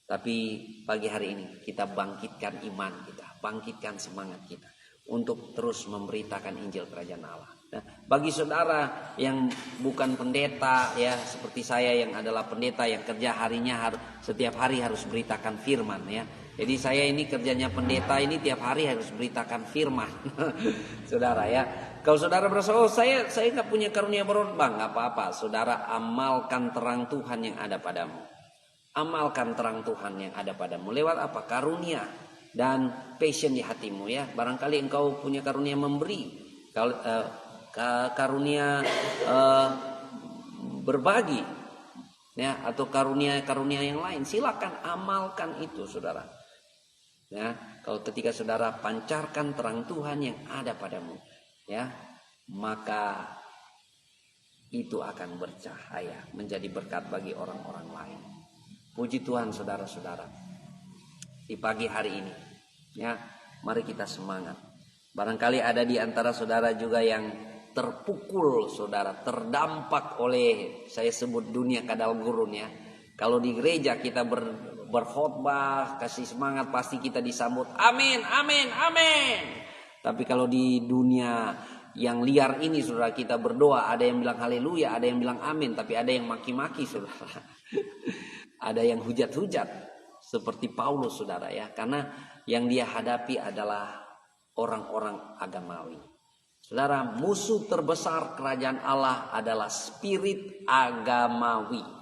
Tapi pagi hari ini kita bangkitkan iman kita, bangkitkan semangat kita untuk terus memberitakan Injil kerajaan Allah. Nah, bagi saudara yang bukan pendeta ya, seperti saya yang adalah pendeta yang kerja harinya setiap hari harus beritakan firman ya. Jadi saya ini kerjanya pendeta ini tiap hari harus beritakan firman. Saudara ya. Kalau saudara berasa, oh saya nggak punya karunia berkhotbah, nggak apa-apa. Saudara amalkan terang Tuhan yang ada padamu. Amalkan terang Tuhan yang ada padamu. Lewat apa? Karunia dan passion di hatimu ya. Barangkali engkau punya karunia memberi, karunia berbagi ya, atau karunia yang lain. Silakan amalkan itu saudara. Ya, kalau ketika saudara pancarkan terang Tuhan yang ada padamu ya, maka itu akan bercahaya, menjadi berkat bagi orang-orang lain. Puji Tuhan saudara-saudara. Di pagi hari ini ya, mari kita semangat. Barangkali ada di antara saudara juga yang terpukul saudara, terdampak oleh saya sebut dunia kadal gurun ya. Kalau di gereja kita berkhotbah, kasih semangat, pasti kita disambut amin, amin, amin. Tapi kalau di dunia yang liar ini, saudara, kita berdoa, ada yang bilang haleluya, ada yang bilang amin, tapi ada yang maki-maki, saudara. Ada yang hujat-hujat seperti Paulus, saudara, ya. Karena yang dia hadapi adalah orang-orang agamawi. Saudara, musuh terbesar kerajaan Allah adalah spirit agamawi.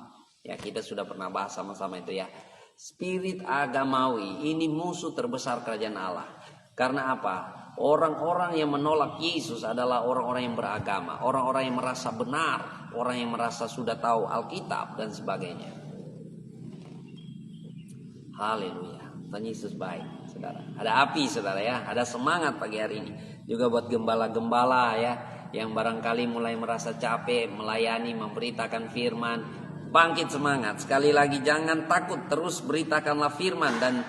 Ya, kita sudah pernah bahas sama-sama itu ya. Spirit agamawi ini musuh terbesar kerajaan Allah. Karena apa? Orang-orang yang menolak Yesus adalah orang-orang yang beragama, orang-orang yang merasa benar, orang yang merasa sudah tahu Alkitab dan sebagainya. Haleluya. Tuhan Yesus baik, saudara. Ada api, saudara, ya. Ada semangat pagi hari ini. Juga buat gembala-gembala, ya, yang barangkali mulai merasa capek melayani, memberitakan firman. Bangkit semangat. Sekali lagi, jangan takut, terus beritakanlah firman dan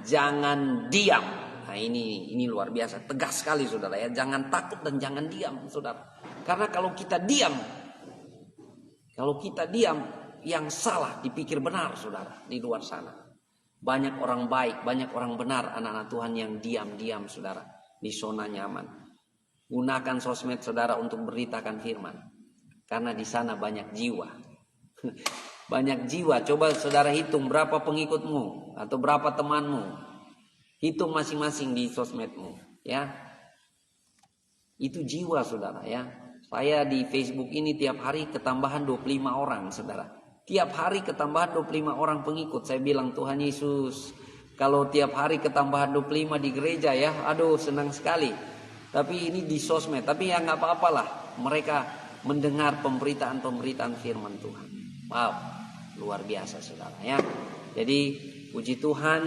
jangan diam. Nah, ini luar biasa, tegas sekali, saudara, ya. Jangan takut dan jangan diam, saudara. Karena kalau kita diam, yang salah dipikir benar, saudara, di luar sana. Banyak orang baik, banyak orang benar, anak-anak Tuhan yang diam-diam, saudara, di zona nyaman. Gunakan sosmed, saudara, untuk beritakan firman. Karena di sana banyak jiwa. Banyak jiwa. Coba saudara hitung berapa pengikutmu atau berapa temanmu. Hitung masing-masing di sosmedmu, ya. Itu jiwa, saudara, ya. Saya di Facebook ini tiap hari ketambahan 25 orang, saudara. Tiap hari ketambahan 25 orang pengikut. Saya bilang, Tuhan Yesus, kalau tiap hari ketambahan 25 di gereja, ya, aduh, senang sekali. Tapi ini di sosmed. Tapi ya nggak apa-apalah. Mereka mendengar pemberitaan-pemberitaan firman Tuhan. Wow, luar biasa, saudara, ya. Jadi puji Tuhan,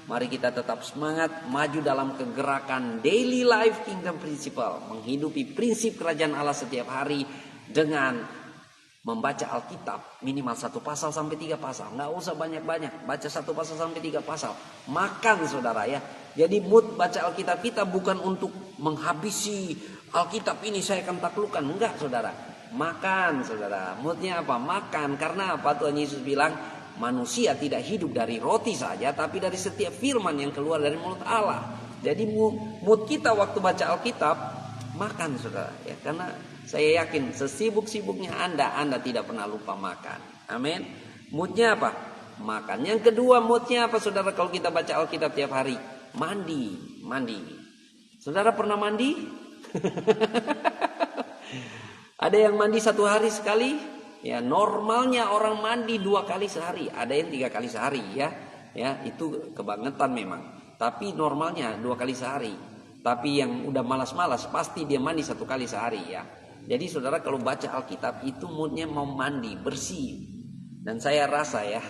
mari kita tetap semangat maju dalam kegerakan daily life kingdom principle, menghidupi prinsip kerajaan Allah setiap hari dengan membaca Alkitab minimal 1 pasal sampai 3 pasal. Nggak usah banyak-banyak, baca 1 pasal sampai 3 pasal. Makan, saudara, ya. Jadi mood baca Alkitab kita bukan untuk menghabisi Alkitab ini saya akan taklukkan. Enggak, saudara. Makan, saudara. Moodnya apa? Makan. Karena apa? Tuhan Yesus bilang, manusia tidak hidup dari roti saja, tapi dari setiap firman yang keluar dari mulut Allah. Jadi mood kita waktu baca Alkitab, makan, saudara, ya. Karena saya yakin sesibuk-sibuknya Anda tidak pernah lupa makan. Amin. Moodnya apa? Makan. Yang kedua, moodnya apa, saudara, kalau kita baca Alkitab tiap hari? Mandi. Saudara pernah mandi? Ada yang mandi 1 hari sekali? Ya, normalnya orang mandi 2 kali sehari. Ada yang 3 kali sehari, ya. Ya, itu kebangetan memang. Tapi normalnya 2 kali sehari. Tapi yang udah malas-malas pasti dia mandi 1 kali sehari, ya. Jadi saudara kalau baca Alkitab itu moodnya mau mandi, bersih. Dan saya rasa, ya,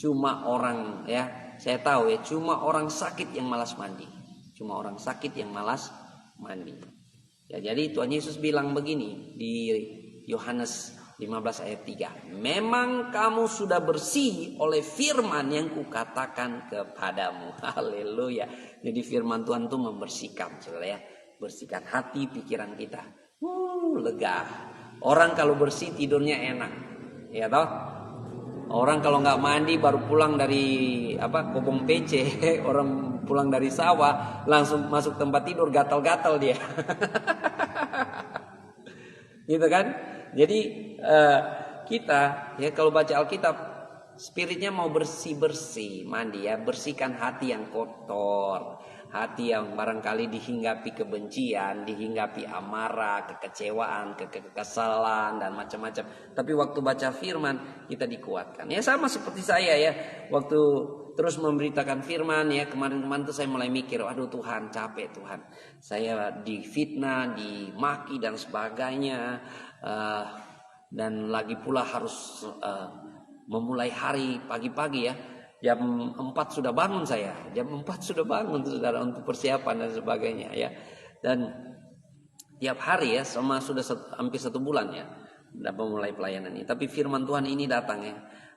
cuma orang, ya, saya tahu, ya, cuma orang sakit yang malas mandi. Cuma orang sakit yang malas mandi. Ya, jadi Tuhan Yesus bilang begini di Yohanes 15 ayat 3. Memang kamu sudah bersih oleh firman yang kukatakan kepadamu. Haleluya. Jadi firman Tuhan itu membersihkan, saudara, ya. Bersihkan hati, pikiran kita. Lega. Orang kalau bersih tidurnya enak, ya toh. Orang kalau nggak mandi baru pulang dari kobong PC, orang pulang dari sawah langsung masuk tempat tidur gatal-gatal dia. Gitu kan? Jadi kita, ya, kalau baca Alkitab spiritnya mau bersih-bersih, mandi, ya, bersihkan hati yang kotor. Hati yang barangkali dihinggapi kebencian, dihinggapi amarah, kekecewaan, kekesalan, dan macam-macam. Tapi waktu baca firman, kita dikuatkan. Ya, sama seperti saya, ya. Waktu terus memberitakan firman, ya, kemarin-kemarin tuh saya mulai mikir, aduh Tuhan, capek Tuhan. Saya difitnah, dimaki, dan sebagainya. Dan lagi pula harus memulai hari pagi-pagi, ya. Jam 4 sudah bangun saya. Jam 4 sudah bangun, saudara, untuk persiapan dan sebagainya, ya. Dan tiap hari, ya, sama sudah hampir 1 bulan, ya, dapat mulai pelayanan ini. Tapi firman Tuhan ini datang, ya.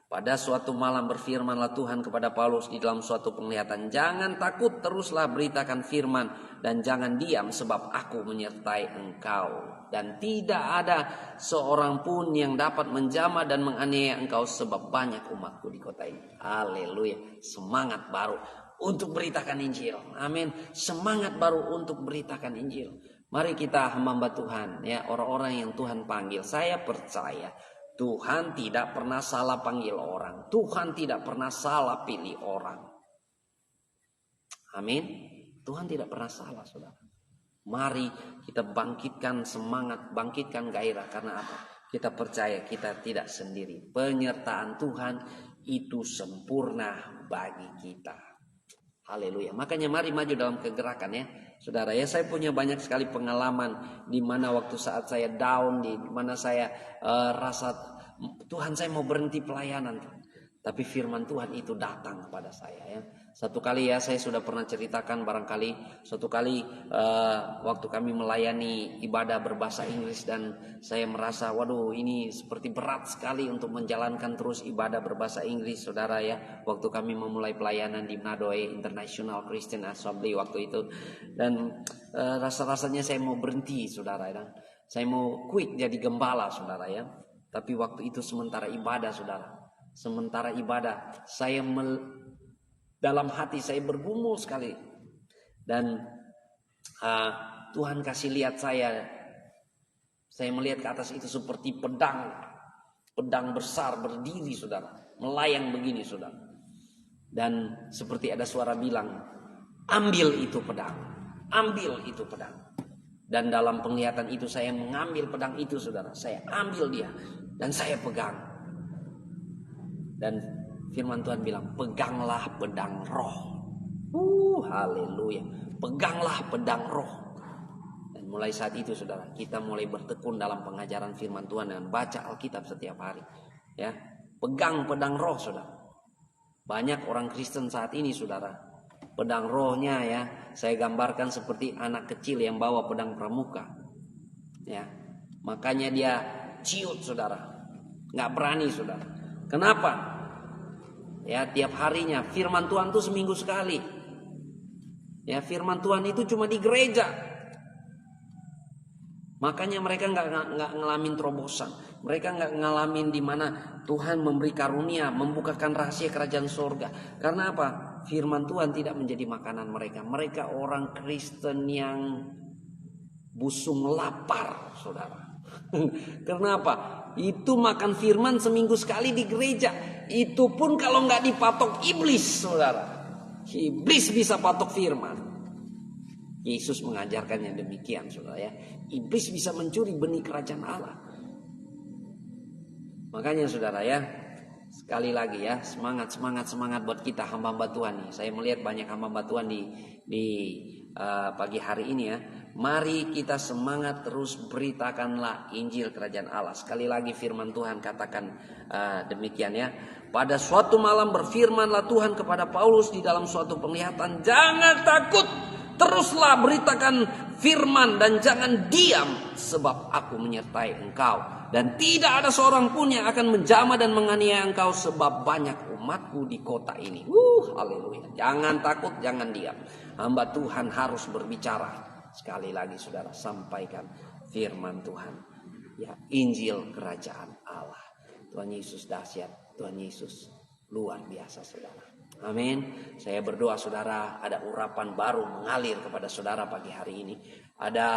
Pada suatu malam berfirmanlah Tuhan kepada Paulus di dalam suatu penglihatan, jangan takut, teruslah beritakan firman dan jangan diam, sebab aku menyertai engkau. Dan tidak ada seorang pun yang dapat menjamah dan menganiaya engkau, sebab banyak umatku di kota ini. Haleluya. Semangat baru untuk beritakan Injil. Amin. Semangat baru untuk beritakan Injil. Mari kita hamba Tuhan, ya, orang-orang yang Tuhan panggil. Saya percaya Tuhan tidak pernah salah panggil orang. Tuhan tidak pernah salah pilih orang. Amin. Tuhan tidak pernah salah, saudara. Mari kita bangkitkan semangat, bangkitkan gairah. Karena apa? Kita percaya kita tidak sendiri. Penyertaan Tuhan itu sempurna bagi kita. Haleluya. Makanya mari maju dalam kegerakan, ya. Saudara, ya, saya punya banyak sekali pengalaman di mana waktu saat saya down, di mana saya rasa Tuhan, saya mau berhenti pelayanan. Tapi firman Tuhan itu datang kepada saya, ya. Satu kali, ya, saya sudah pernah ceritakan barangkali. Suatu kali waktu kami melayani ibadah berbahasa Inggris dan saya merasa, waduh, ini seperti berat sekali untuk menjalankan terus ibadah berbahasa Inggris, saudara, ya. Waktu kami memulai pelayanan di Manado International Christian Assembly waktu itu, dan rasa-rasanya saya mau berhenti, saudara, ya. Saya mau quit jadi gembala, saudara, ya. Tapi waktu itu sementara ibadah, saudara. Sementara ibadah, dalam hati saya bergumul sekali. Dan Tuhan kasih lihat saya melihat ke atas itu seperti pedang besar berdiri, saudara, melayang begini, saudara. Dan seperti ada suara bilang, ambil itu pedang, ambil itu pedang. Dan dalam penglihatan itu saya mengambil pedang itu, saudara. Saya ambil dia dan saya pegang. Dan firman Tuhan bilang, peganglah pedang roh. Haleluya. Peganglah pedang roh. Dan mulai saat itu, saudara, kita mulai bertekun dalam pengajaran firman Tuhan dan baca Alkitab setiap hari, ya. Pegang pedang roh, saudara. Banyak orang Kristen saat ini, saudara, pedang rohnya, ya, saya gambarkan seperti anak kecil yang bawa pedang pramuka, ya. Makanya dia ciut, saudara, nggak berani, saudara. Kenapa? Ya, tiap harinya firman Tuhan itu seminggu sekali. Ya, firman Tuhan itu cuma di gereja. Makanya mereka nggak ngalamin terobosan. Mereka nggak ngalamin di mana Tuhan memberi karunia, membukakan rahasia kerajaan surga. Karena apa? Firman Tuhan tidak menjadi makanan mereka. Mereka orang Kristen yang busung lapar, saudara. Kenapa? Itu makan firman seminggu sekali di gereja. Itu pun kalau nggak dipatok iblis, saudara. Iblis bisa patok firman. Yesus mengajarkannya demikian, saudara, ya. Iblis bisa mencuri benih kerajaan Allah. Makanya, saudara, ya, sekali lagi, ya, semangat buat kita hamba-hamba Tuhan nih. Saya melihat banyak hamba-hamba Tuhan di pagi hari ini, ya. Mari kita semangat terus beritakanlah Injil kerajaan Allah. Sekali lagi firman Tuhan katakan demikian, ya. Pada suatu malam berfirmanlah Tuhan kepada Paulus di dalam suatu penglihatan, jangan takut, teruslah beritakan firman dan jangan diam, sebab aku menyertai engkau. Dan tidak ada seorang pun yang akan menjamah dan menganiaya engkau, sebab banyak umatku di kota ini. Haleluya. Jangan takut, jangan diam. Hamba Tuhan harus berbicara. Sekali lagi, saudara, sampaikan firman Tuhan, ya, Injil kerajaan Allah. Tuhan Yesus dahsyat, Tuhan Yesus luar biasa, saudara. Amin. Saya berdoa, saudara, ada urapan baru mengalir kepada saudara pagi hari ini. Ada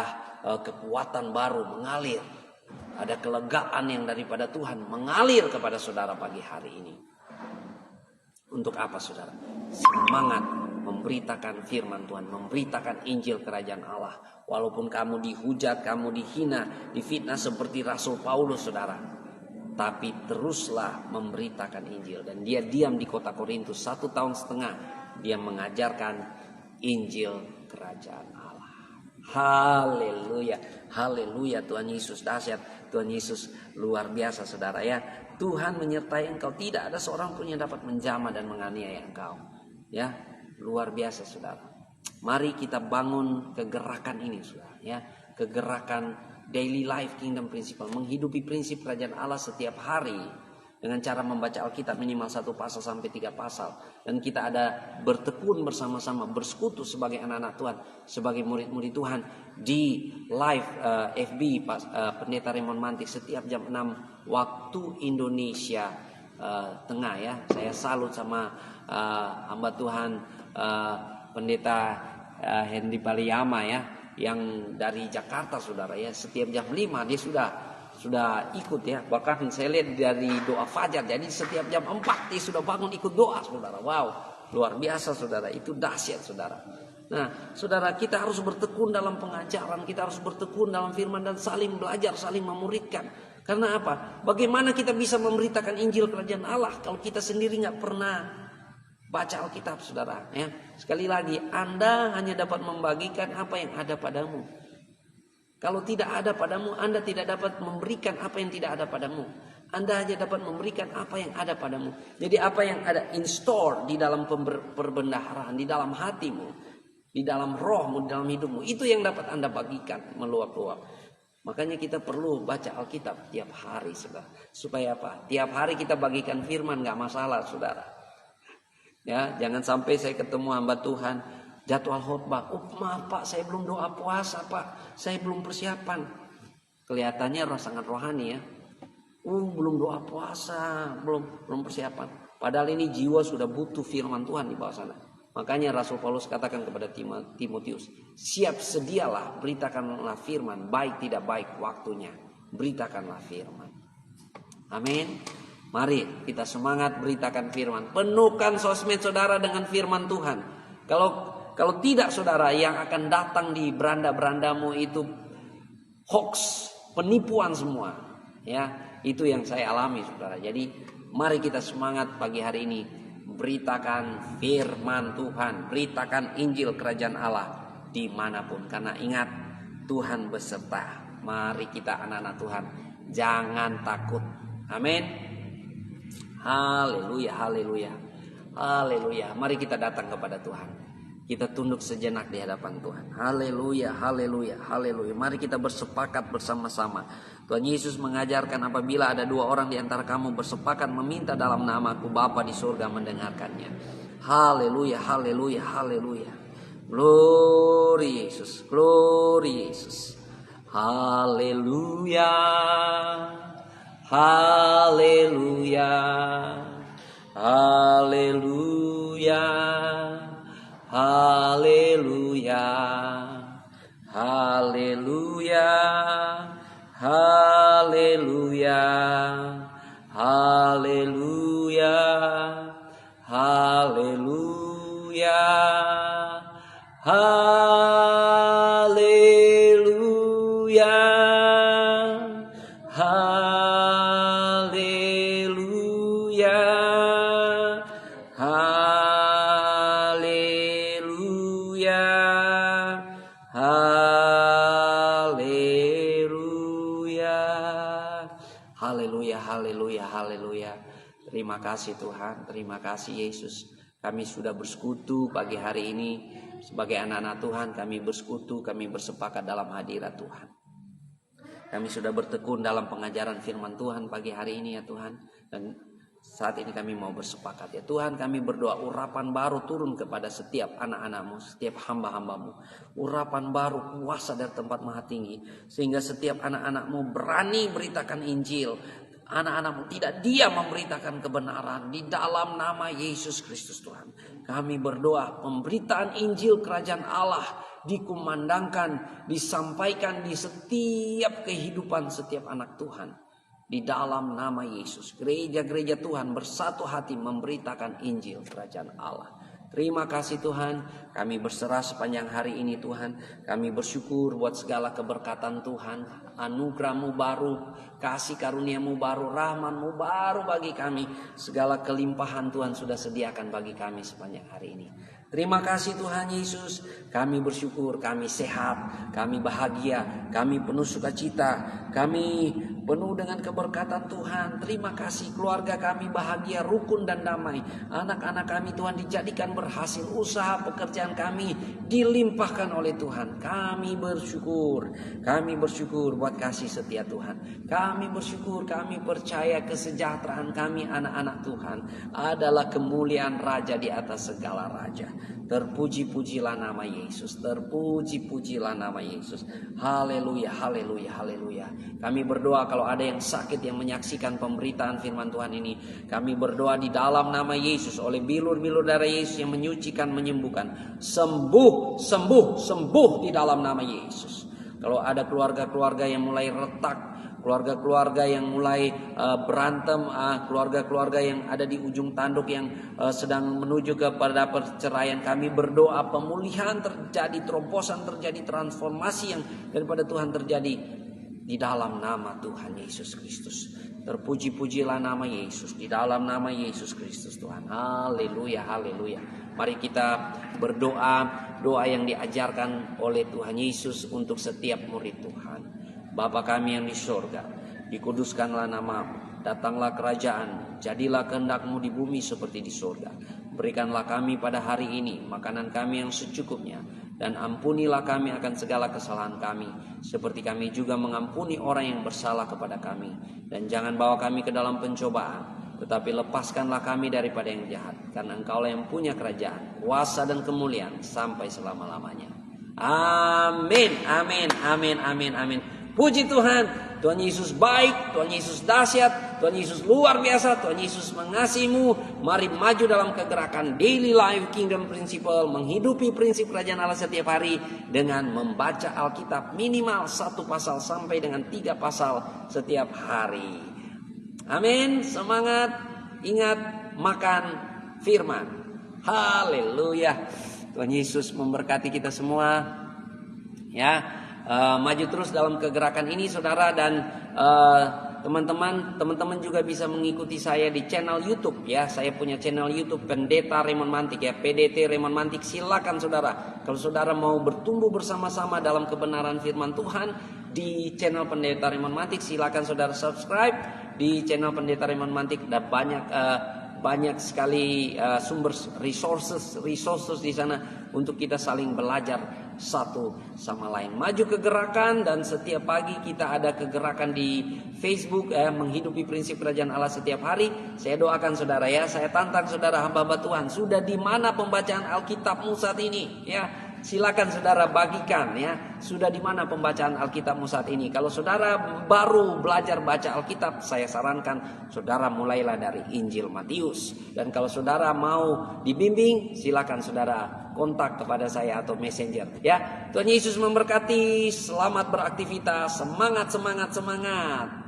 kekuatan baru mengalir. Ada kelegaan yang daripada Tuhan mengalir kepada saudara pagi hari ini. Untuk apa, saudara? Semangat memberitakan firman Tuhan, memberitakan Injil kerajaan Allah. Walaupun kamu dihujat, kamu dihina, difitnah seperti Rasul Paulus, saudara, tapi teruslah memberitakan Injil. Dan dia diam di kota Korintus 1,5 tahun. Dia mengajarkan Injil kerajaan Allah. Haleluya, haleluya. Tuhan Yesus dahsyat, Tuhan Yesus luar biasa, saudara, ya. Tuhan menyertai engkau, tidak ada seorang pun yang dapat menjamah dan menganiaya engkau, ya. Luar biasa, saudara. Mari kita bangun kegerakan ini, saudara, ya. Kegerakan daily life kingdom principle, menghidupi prinsip kerajaan Allah setiap hari. dengan cara membaca Alkitab minimal 1 pasal sampai 3 pasal. Dan kita ada bertekun bersama-sama, bersekutu sebagai anak-anak Tuhan, sebagai murid-murid Tuhan di live FB Pendeta Raymond Mantik setiap jam 6 waktu Indonesia Tengah ya. Saya salut sama hamba Tuhan Pendeta Hendy Paliama ya, yang dari Jakarta saudara ya, setiap jam 5 dia sudah ikut ya. Bahkan saya lihat dari doa fajar, jadi setiap jam 4 dia sudah bangun ikut doa saudara. Wow, luar biasa saudara, itu dahsyat saudara. Nah saudara, kita harus bertekun dalam pengajaran, kita harus bertekun dalam firman dan saling belajar, saling memuridkan. Karena apa? Bagaimana kita bisa memberitakan Injil Kerajaan Allah kalau kita sendiri nggak pernah baca Alkitab saudara ya. Sekali lagi, Anda hanya dapat membagikan apa yang ada padamu. Kalau tidak ada padamu, Anda tidak dapat memberikan apa yang tidak ada padamu. Anda hanya dapat memberikan apa yang ada padamu. Jadi apa yang ada in store di dalam perbendaharaan, di dalam hatimu, di dalam rohmu, di dalam hidupmu, itu yang dapat Anda bagikan meluap-luap. Makanya kita perlu baca Alkitab tiap hari saudara. Supaya apa? Tiap hari kita bagikan firman, gak masalah saudara. Ya, jangan sampai saya ketemu hamba Tuhan jadwal khotbah, oh maaf Pak, saya belum doa puasa Pak, saya belum persiapan. Kelihatannya sangat rohani ya. Belum doa puasa, belum persiapan. Padahal ini jiwa sudah butuh firman Tuhan di bawah sana. Makanya Rasul Paulus katakan kepada Timotius, siap sedialah, beritakanlah firman, baik tidak baik waktunya, beritakanlah firman. Amin. Mari kita semangat beritakan firman. Penuhkan sosmed saudara dengan firman Tuhan. Kalau tidak saudara, yang akan datang di beranda-berandamu itu hoax, penipuan semua. Ya, itu yang saya alami saudara. Jadi mari kita semangat pagi hari ini, beritakan firman Tuhan, beritakan Injil Kerajaan Allah dimanapun. Karena ingat, Tuhan beserta. Mari kita anak-anak Tuhan, jangan takut. Amin. Haleluya, haleluya, haleluya. Mari kita datang kepada Tuhan. Kita tunduk sejenak di hadapan Tuhan. Haleluya, haleluya, haleluya. Mari kita bersepakat bersama-sama. Tuhan Yesus mengajarkan, apabila ada 2 orang di antara kamu bersepakat meminta dalam namaku, Bapa di surga mendengarkannya. Haleluya, haleluya, haleluya. Glory Yesus, glory Yesus. Haleluya. Haleluya, haleluya, haleluya, haleluya, haleluya, haleluya, haleluya, haleluya. Haleluya, haleluya. Terima kasih Tuhan, terima kasih Yesus. Kami sudah bersekutu pagi hari ini sebagai anak-anak Tuhan. Kami bersekutu, kami bersepakat dalam hadirat Tuhan. Kami sudah bertekun dalam pengajaran firman Tuhan pagi hari ini ya Tuhan. Dan saat ini kami mau bersepakat ya Tuhan, kami berdoa urapan baru turun kepada setiap anak-anak-Mu, setiap hamba-hamba-Mu. Urapan baru, kuasa dari tempat maha tinggi, sehingga setiap anak-anak-Mu berani beritakan Injil. Anak-anak-Mu tidak diam memberitakan kebenaran di dalam nama Yesus Kristus Tuhan. Kami berdoa pemberitaan Injil Kerajaan Allah dikumandangkan, disampaikan di setiap kehidupan setiap anak Tuhan. Di dalam nama Yesus, gereja-gereja Tuhan bersatu hati memberitakan Injil Kerajaan Allah. Terima kasih Tuhan, kami berserah sepanjang hari ini Tuhan. Kami bersyukur buat segala keberkatan Tuhan, anugerah-Mu baru, kasih karunia-Mu baru, rahmat-Mu baru bagi kami. Segala kelimpahan Tuhan sudah sediakan bagi kami sepanjang hari ini. Terima kasih Tuhan Yesus, kami bersyukur, kami sehat, kami bahagia, kami penuh sukacita, kami penuh dengan keberkatan Tuhan. Terima kasih, keluarga kami bahagia, rukun dan damai. Anak-anak kami Tuhan dijadikan berhasil, usaha pekerjaan kami dilimpahkan oleh Tuhan. Kami bersyukur buat kasih setia Tuhan. Kami bersyukur, kami percaya kesejahteraan kami anak-anak Tuhan adalah kemuliaan Raja di atas segala raja. Terpuji-pujilah nama Yesus. Terpuji-pujilah nama Yesus. Haleluya, haleluya, haleluya. Kami berdoa kalau ada yang sakit yang menyaksikan pemberitaan firman Tuhan ini. Kami berdoa di dalam nama Yesus oleh bilur-bilur darah Yesus yang menyucikan, menyembuhkan. Sembuh, sembuh, sembuh di dalam nama Yesus. Kalau ada keluarga-keluarga yang mulai retak, keluarga-keluarga yang mulai berantem, keluarga-keluarga yang ada di ujung tanduk yang sedang menuju kepada perceraian, kami berdoa pemulihan terjadi, terobosan terjadi, transformasi yang daripada Tuhan terjadi di dalam nama Tuhan Yesus Kristus. Terpuji-pujilah nama Yesus di dalam nama Yesus Kristus Tuhan. Haleluya, haleluya. Mari kita berdoa, doa yang diajarkan oleh Tuhan Yesus untuk setiap murid Tuhan. Bapa kami yang di surga, dikuduskanlah namamu, datanglah kerajaan, jadilah kehendak-Mu di bumi seperti di surga. Berikanlah kami pada hari ini makanan kami yang secukupnya, dan ampunilah kami akan segala kesalahan kami, seperti kami juga mengampuni orang yang bersalah kepada kami. Dan jangan bawa kami ke dalam pencobaan, tetapi lepaskanlah kami daripada yang jahat, karena Engkaulah yang punya kerajaan, kuasa dan kemuliaan sampai selama-lamanya. Amin, amin, amin, amin, amin. Puji Tuhan, Tuhan Yesus baik, Tuhan Yesus dahsyat, Tuhan Yesus luar biasa, Tuhan Yesus mengasihimu. Mari maju dalam kegerakan Daily Life Kingdom Principle, menghidupi prinsip kerajaan Allah setiap hari dengan membaca Alkitab minimal 1 pasal sampai dengan 3 pasal setiap hari. Amin, semangat, ingat, makan firman. Haleluya. Tuhan Yesus memberkati kita semua. Ya. Maju terus dalam kegerakan ini saudara, dan teman-teman juga bisa mengikuti saya di channel YouTube ya. Saya punya channel YouTube Pendeta Raymond Mantik ya, PDT Raymond Mantik. Silakan saudara, kalau saudara mau bertumbuh bersama-sama dalam kebenaran firman Tuhan di channel Pendeta Raymond Mantik, silakan saudara subscribe di channel Pendeta Raymond Mantik. Ada banyak sekali sumber resources di sana untuk kita saling belajar satu sama lain. Maju kegerakan, dan setiap pagi kita ada kegerakan di Facebook menghidupi prinsip kerajaan Allah setiap hari. Saya doakan saudara ya, saya tantang saudara hamba-hamba Tuhan, sudah di mana pembacaan Alkitabmu saat ini ya? Silakan saudara bagikan ya, sudah di mana pembacaan Alkitabmu saat ini. Kalau saudara baru belajar baca Alkitab, saya sarankan saudara mulailah dari Injil Matius. Dan kalau saudara mau dibimbing, silakan saudara kontak kepada saya atau messenger ya. Tuhan Yesus memberkati, selamat beraktivitas, semangat, semangat, semangat.